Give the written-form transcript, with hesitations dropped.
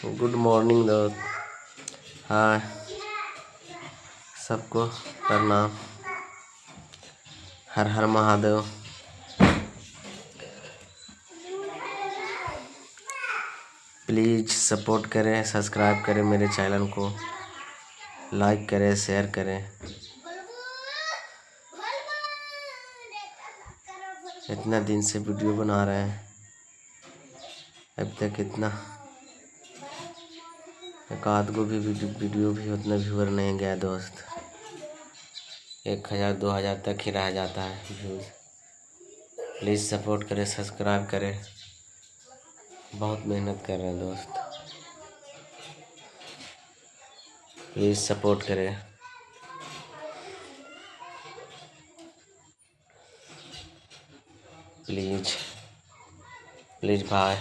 Good morning दोस्त। हाँ, सबको प्रणाम। हर हर महादेव। प्लीज़ सपोर्ट करें, सब्सक्राइब करें मेरे चैनल को, लाइक करें, शेयर करें। इतना दिन से वीडियो बना रहे हैं, अब तक इतना एक आध को भी वीडियो भी उतना व्यूअर नहीं गया दोस्त। 1000 2000 तक ही रह जाता है व्यूज़। प्लीज़ सपोर्ट करें, सब्सक्राइब करें। बहुत मेहनत कर रहे हैं दोस्त, प्लीज़ सपोर्ट करें। प्लीज़ प्लीज़ भाई।